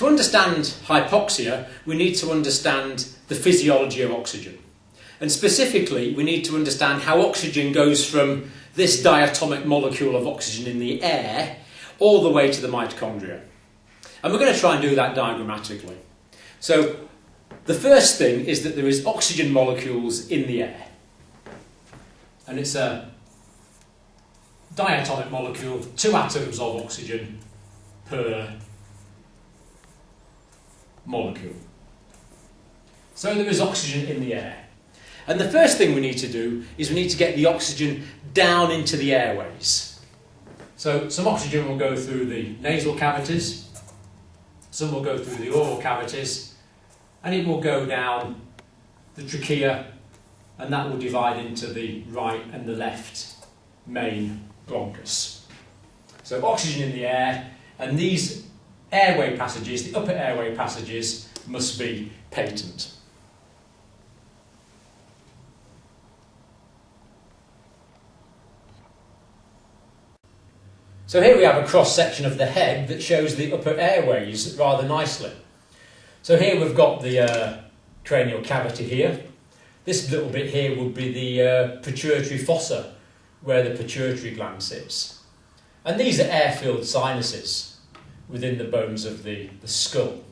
To understand hypoxia, we need to understand the physiology of oxygen. And specifically, we need to understand how oxygen goes from this diatomic molecule of oxygen in the air all the way to the mitochondria. And we're going to try and do that diagrammatically. So, the first thing is that there is oxygen molecules in the air. And it's a diatomic molecule, 2 atoms of oxygen per molecule. So there is oxygen in the air. And the first thing we need to do is we need to get the oxygen down into the airways. So some oxygen will go through the nasal cavities, some will go through the oral cavities, and it will go down the trachea, and that will divide into the right and the left main bronchus. So oxygen in the air, and these airway passages, the upper airway passages, must be patent. So here we have a cross-section of the head that shows the upper airways rather nicely. So here we've got the cranial cavity here. This little bit here would be the pituitary fossa, where the pituitary gland sits. And these are air-filled sinuses within the bones of the skull.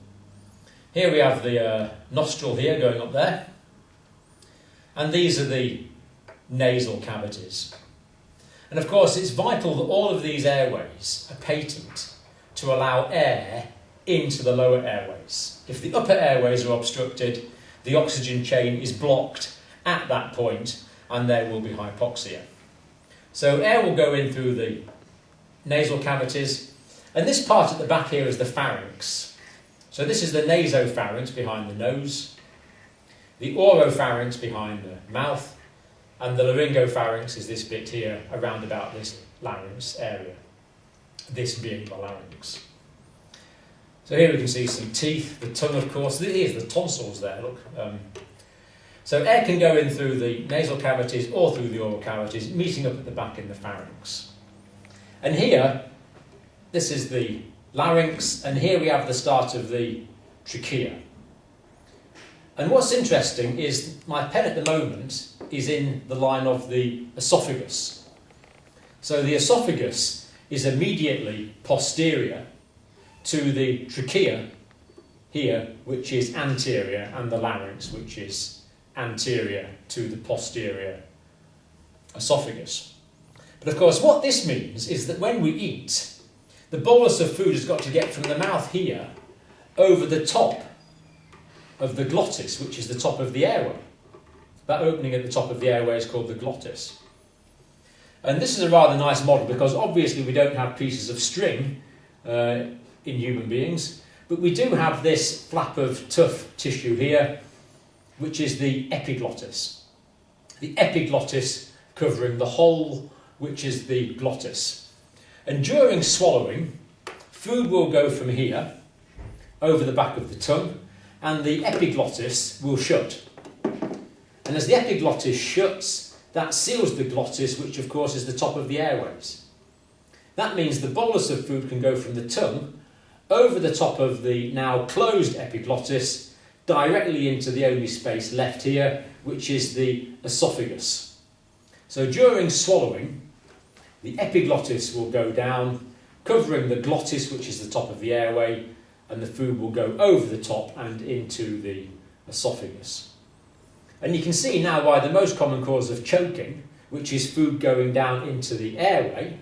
Here we have the nostril here going up there. And these are the nasal cavities. And of course it's vital that all of these airways are patent to allow air into the lower airways. If the upper airways are obstructed, the oxygen chain is blocked at that point and there will be hypoxia. So air will go in through the nasal cavities, and this part at the back here is the pharynx. So this is the nasopharynx behind the nose, the oropharynx behind the mouth, and the laryngopharynx is this bit here around about this larynx area, this being the larynx. So here we can see some teeth, the tongue of course, here's the tonsils there, look. So air can go in through the nasal cavities or through the oral cavities, meeting up at the back in the pharynx. And here, this is the larynx, and here we have the start of the trachea. And what's interesting is my pen at the moment is in the line of the esophagus. So the esophagus is immediately posterior to the trachea here, which is anterior, and the larynx, which is anterior to the posterior esophagus. But of course what this means is that when we eat, the bolus of food has got to get from the mouth here over the top of the glottis, which is the top of the airway. That opening at the top of the airway is called the glottis. And this is a rather nice model because obviously we don't have pieces of string in human beings, but we do have this flap of tough tissue here, which is the epiglottis. The epiglottis covering the whole, which is the glottis. And during swallowing, food will go from here over the back of the tongue, and the epiglottis will shut. And as the epiglottis shuts, that seals the glottis, which of course is the top of the airways. That means the bolus of food can go from the tongue over the top of the now closed epiglottis directly into the only space left here, which is the esophagus. So during swallowing, the epiglottis will go down, covering the glottis, which is the top of the airway, and the food will go over the top and into the esophagus. And you can see now why the most common cause of choking, which is food going down into the airway,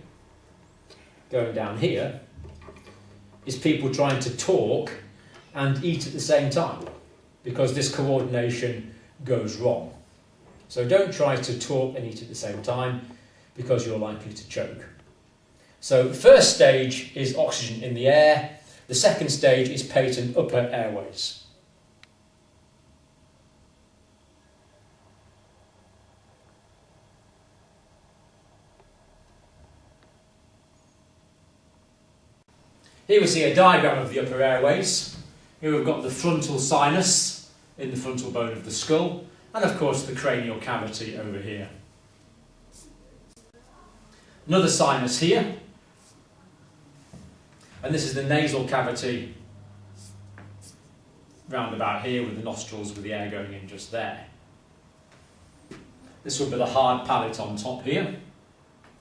going down here, is people trying to talk and eat at the same time, because this coordination goes wrong. So don't try to talk and eat at the same time, because you're likely to choke. So the first stage is oxygen in the air. The second stage is patent upper airways. Here we see a diagram of the upper airways. Here we've got the frontal sinus in the frontal bone of the skull, and of course the cranial cavity over here. Another sinus here, and this is the nasal cavity round about here with the nostrils with the air going in just there. This will be the hard palate on top here,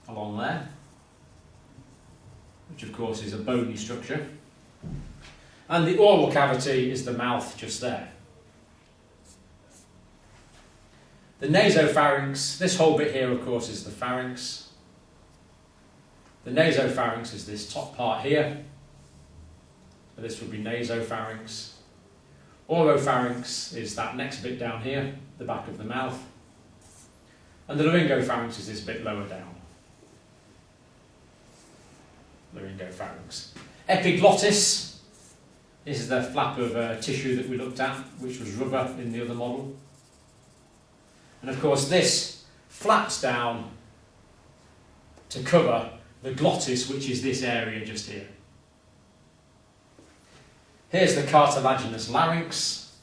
along there, which of course is a bony structure. And the oral cavity is the mouth just there. The nasopharynx, this whole bit here of course is the pharynx. The nasopharynx is this top part here. So this would be nasopharynx. Oropharynx is that next bit down here, the back of the mouth. And the laryngopharynx is this bit lower down. Laryngopharynx. Epiglottis, this is the flap of tissue that we looked at, which was rubber in the other model. And of course this flaps down to cover the glottis, which is this area just here. Here's the cartilaginous larynx,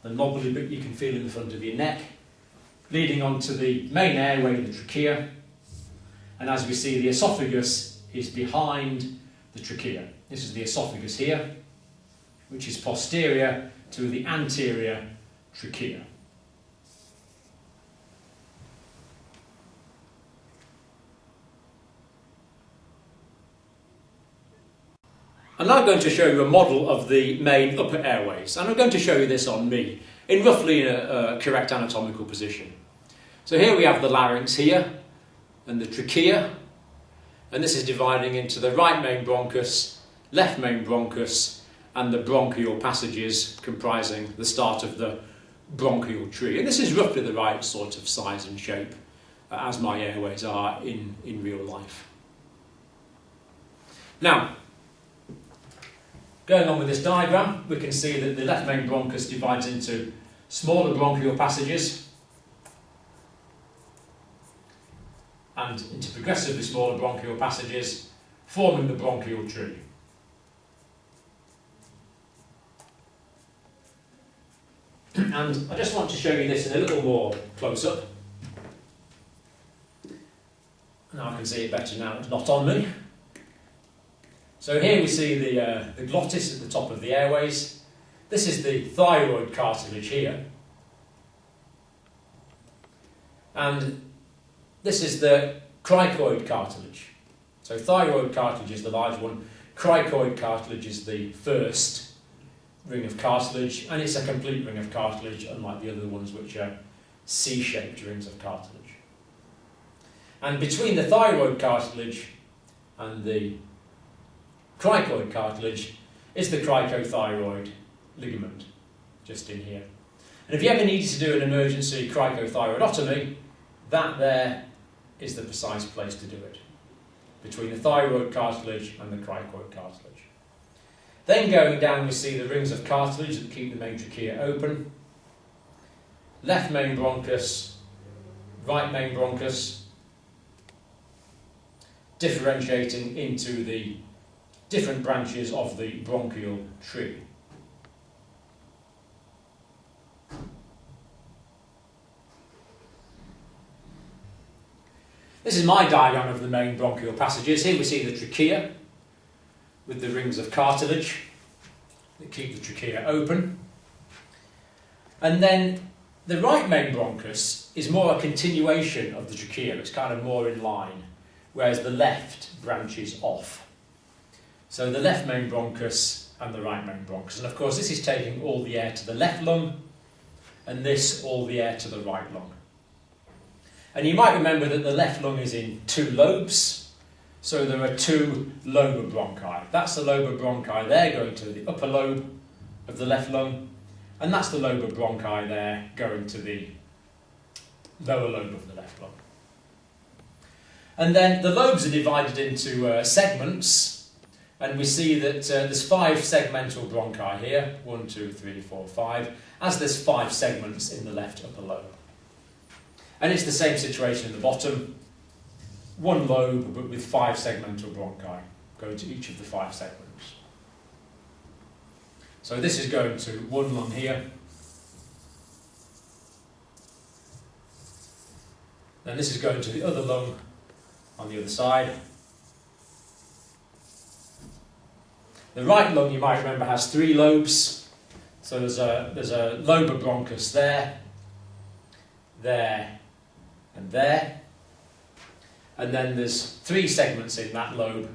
the knobbly bit you can feel in the front of your neck, leading on to the main airway, the trachea. And as we see, the esophagus is behind the trachea. This is the esophagus here, which is posterior to the anterior trachea. I'm now going to show you a model of the main upper airways, and I'm going to show you this on me, in roughly a correct anatomical position. So here we have the larynx here, and the trachea, and this is dividing into the right main bronchus, left main bronchus, and the bronchial passages comprising the start of the bronchial tree. And this is roughly the right sort of size and shape, as my airways are in real life. Now, going on with this diagram, we can see that the left main bronchus divides into smaller bronchial passages and into progressively smaller bronchial passages, forming the bronchial tree. And I just want to show you this in a little more close-up. Now I can see it better now, it's not on me. So here we see the glottis at the top of the airways. This is the thyroid cartilage here. And this is the cricoid cartilage. So thyroid cartilage is the large one. Cricoid cartilage is the first ring of cartilage, and it's a complete ring of cartilage, unlike the other ones which are C-shaped rings of cartilage. And between the thyroid cartilage and the cricoid cartilage is the cricothyroid ligament, just in here. And if you ever needed to do an emergency cricothyroidotomy, that there is the precise place to do it, between the thyroid cartilage and the cricoid cartilage. Then going down we see the rings of cartilage that keep the main trachea open. Left main bronchus, right main bronchus, differentiating into the different branches of the bronchial tree. This is my diagram of the main bronchial passages. Here we see the trachea with the rings of cartilage that keep the trachea open. And then the right main bronchus is more a continuation of the trachea. It's kind of more in line, whereas the left branches off. So the left main bronchus and the right main bronchus. And of course this is taking all the air to the left lung, and this all the air to the right lung. And you might remember that the left lung is in two lobes, so there are two lobar bronchi. That's the lobar bronchi there going to the upper lobe of the left lung, and that's the lobar bronchi there going to the lower lobe of the left lung. And then the lobes are divided into segments, and we see that there's 5 segmental bronchi here, 1, 2, 3, 4, 5, as there's 5 segments in the left upper lobe. And it's the same situation in the bottom, 1 lobe but with 5 segmental bronchi going to each of the 5 segments. So this is going to one lung here, then this is going to the other lung on the other side. The right lung, you might remember, has 3 lobes. So there's a lobar bronchus there, and there. And then there's 3 segments in that lobe,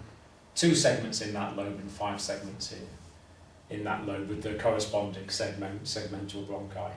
2 segments in that lobe, and 5 segments in that lobe with the corresponding segmental bronchi.